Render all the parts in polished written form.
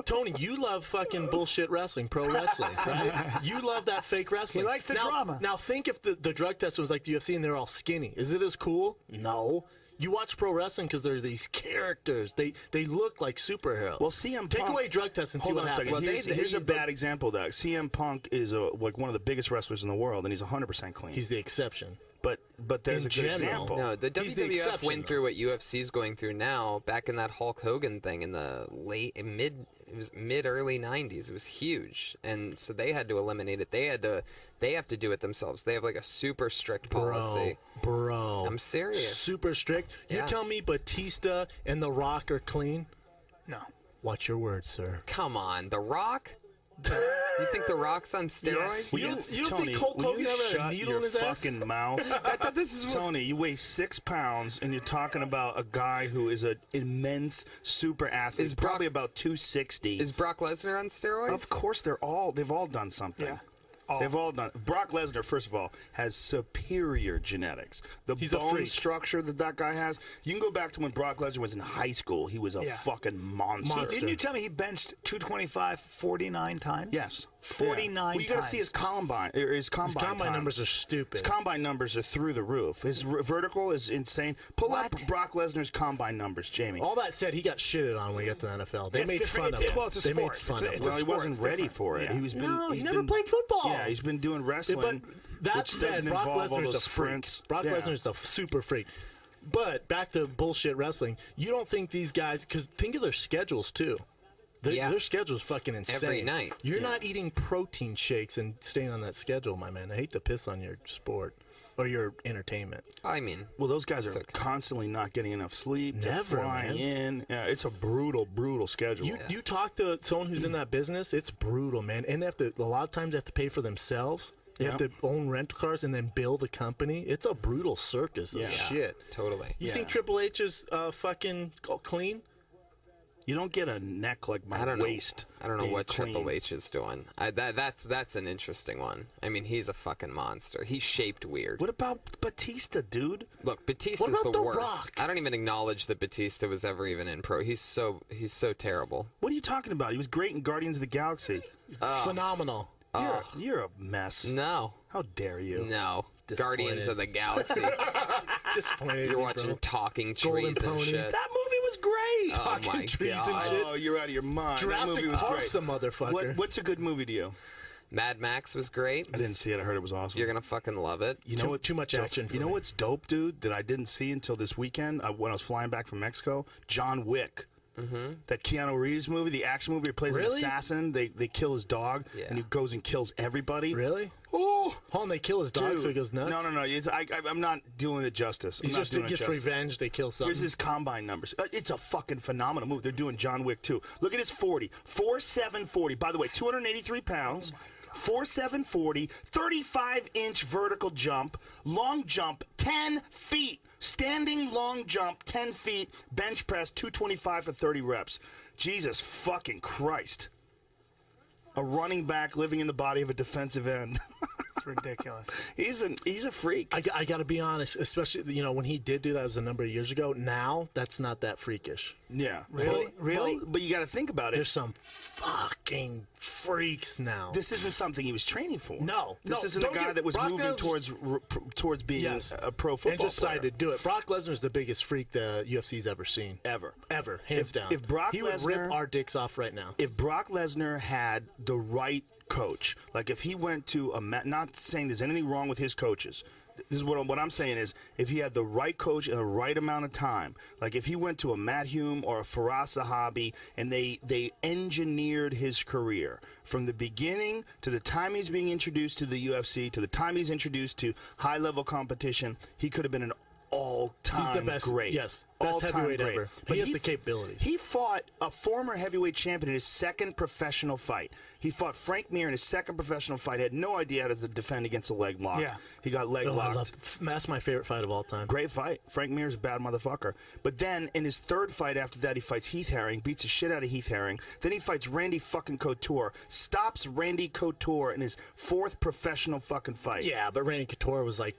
Tony, you love fucking bullshit wrestling, pro wrestling, right? You love that fake wrestling. He likes the drama. Now think if the drug test was like the UFC and they're all skinny. Is it as cool? No. You watch pro wrestling because they're these characters. They look like superheroes. Well, CM Punk... Take away drug tests and see what happens. Well, here's a bad example, Doug. CM Punk is like one of the biggest wrestlers in the world, and he's 100% clean. He's the exception. But there's a good example. No, the WWF went through what UFC's going through now. Back in that Hulk Hogan thing in the mid-early 90s, it was huge, and so they had to eliminate it. They have to do it themselves. They have like a super strict policy. Bro, I'm serious. Super strict. You tell me Batista and The Rock are clean? No. Watch your words, sir. Come on, The Rock. You think The Rock's on steroids? Yes. You don't think Hulk Hogan ever had a needle in his ass? Fucking mouth. I thought this is Tony, you weigh 6 pounds, and you're talking about a guy who is an immense super athlete. He's probably about 260. Is Brock Lesnar on steroids? Of course, they've all done something. Yeah. They've all done. Brock Lesnar, first of all, has superior genetics. He's bone a structure that guy has. You can go back to when Brock Lesnar was in high school. He was a fucking monster. Didn't you tell me he benched 225 49 times? Yes. 49 times. Well, you got to see his combine. His combine numbers are stupid. His combine numbers are through the roof. His vertical is insane. Pull up Brock Lesnar's combine numbers, Jamie. All that said, he got shitted on when he got to the NFL. They made fun of him. Well, it's a sport. They made fun of him. Well, he wasn't ready for it. Yeah. He never played football. Yeah, he's been doing wrestling. But that said, Brock Lesnar's a freak. Brock Lesnar's a super freak. But back to bullshit wrestling. You don't think these guys? Because think of their schedules too. Their schedule's fucking insane. Every night. You're not eating protein shakes and staying on that schedule, my man. I hate to piss on your sport or your entertainment. I mean, well, those guys are constantly not getting enough sleep. Never, flying in. Yeah, it's a brutal schedule. You talk to someone who's in that business, it's brutal, man. And they have to. A lot of times, they have to pay for themselves. They have to own rental cars and then bill the company. It's a brutal circus of shit. Totally. You think Triple H is fucking clean? You don't get a neck like my waist. I don't know what Triple H is doing. That's an interesting one. I mean, he's a fucking monster. He's shaped weird. What about Batista, dude? Look, Batista's the worst. Rock? I don't even acknowledge that Batista was ever even in pro. He's so terrible. What are you talking about? He was great in Guardians of the Galaxy. Phenomenal. You're a mess. No. How dare you? No. Guardians of the Galaxy. Disappointed. You're watching talking trees and shit. That movie was great. Talking trees and shit. Oh, you're out of your mind. Jurassic that movie was Park's great. a motherfucker. What's a good movie to you? Mad Max was great. I didn't see it. I heard it was awesome. You're gonna fucking love it. You know too much action. You know what's dope, dude? That I didn't see until this weekend when I was flying back from Mexico. John Wick. That Keanu Reeves movie, the action movie, he plays an assassin. They kill his dog, and he goes and kills everybody. Really? Oh, and they kill his dog, so he goes nuts. No. I'm not doing it justice. He just gets revenge. They kill something. Here's his combine numbers. It's a fucking phenomenal movie. They're doing John Wick too. Look at his 40, 4.7 40. By the way, 283 pounds. 4.7 40, 35-inch vertical jump, long jump 10 feet, standing long jump 10 feet, bench press 225 for 30 reps. Jesus fucking Christ. A running back living in the body of a defensive end. It's ridiculous. He's a freak. I got to be honest, especially when he did do that, it was a number of years ago. Now that's not that freakish. Yeah. Really? But you got to think about it. There's some fucking freaks now. This isn't something he was training for. No. This isn't a guy that was moving towards being a pro football player. And just decided to do it. Brock Lesnar's the biggest freak the UFC's ever seen. Ever. Hands down. If Brock he would rip our dicks off right now. If Brock Lesnar had the right coach, like if he went to not saying there's anything wrong with his coaches. This is what I'm saying is if he had the right coach in the right amount of time, like if he went to a Matt Hume or a Faraz Sahabi and they engineered his career from the beginning to the time he's being introduced to the UFC to the time he's introduced to high-level competition, he could have been an all-time He's the best, great. Yes, best heavyweight ever. He has the capabilities. He fought a former heavyweight champion in his second professional fight. He fought Frank Mir in his second professional fight. He had no idea how to defend against a leg lock. Yeah. He got leg locked. That's my favorite fight of all time. Great fight. Frank Mir's a bad motherfucker. But then in his third fight after that, he fights Heath Herring, beats the shit out of Heath Herring. Then he fights Randy fucking Couture, stops Randy Couture in his fourth professional fucking fight. Yeah, but Randy Couture was like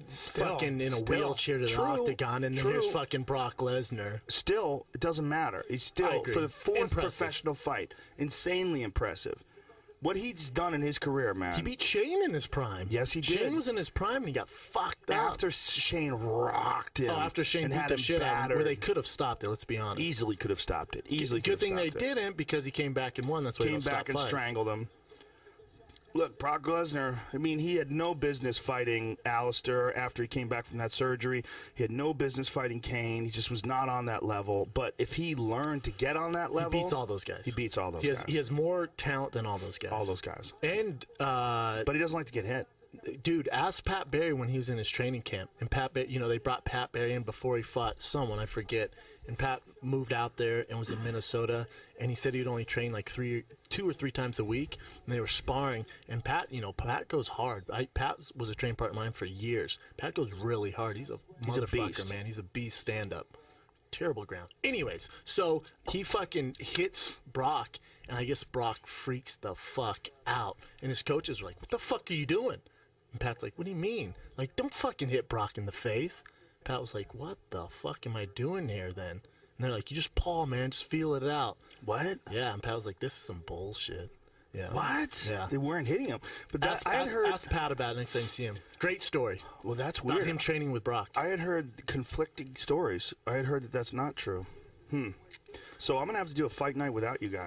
fucking in a wheelchair to the octagon, and then here's fucking Brock Lesnar. Still, it doesn't matter. He's still, for the fourth professional fight, insanely impressive. What he's done in his career, man. He beat Shane in his prime. Yes, he did. Shane was in his prime, and he got fucked up. After Shane rocked him. Oh, after Shane beat the shit out of him, where they could have stopped it, let's be honest. Easily could have stopped it. Good thing they didn't, because he came back and won. That's why he came back and strangled him. Look, Brock Lesnar, I mean, he had no business fighting Alistair after he came back from that surgery. He had no business fighting Kane. He just was not on that level. But if he learned to get on that level... He beats all those guys. He beats all those guys. He has more talent than all those guys. All those guys. And... but he doesn't like to get hit. Dude, ask Pat Barry when he was in his training camp. And Pat, they brought Pat Barry in before he fought someone, I forget. And Pat moved out there and was in Minnesota. And he said he'd only train like 2 or 3 times a week. And they were sparring. And Pat, Pat goes hard. Pat was a training partner of mine for years. Pat goes really hard. He's a motherfucker, beast. Man. He's a beast stand-up. Terrible ground. Anyways, so he fucking hits Brock. And I guess Brock freaks the fuck out. And his coaches were like, what the fuck are you doing? And Pat's like, what do you mean? Like, don't fucking hit Brock in the face. Pat was like, what the fuck am I doing here then? And they're like, you just paw, man. Just feel it out. What? Yeah, and Pat was like, this is some bullshit. Yeah. What? Yeah. They weren't hitting him. But ask Pat about it next time you see him. Great story. Well, that's weird. About him training with Brock. I had heard conflicting stories. I had heard that that's not true. So I'm going to have to do a fight night without you guys.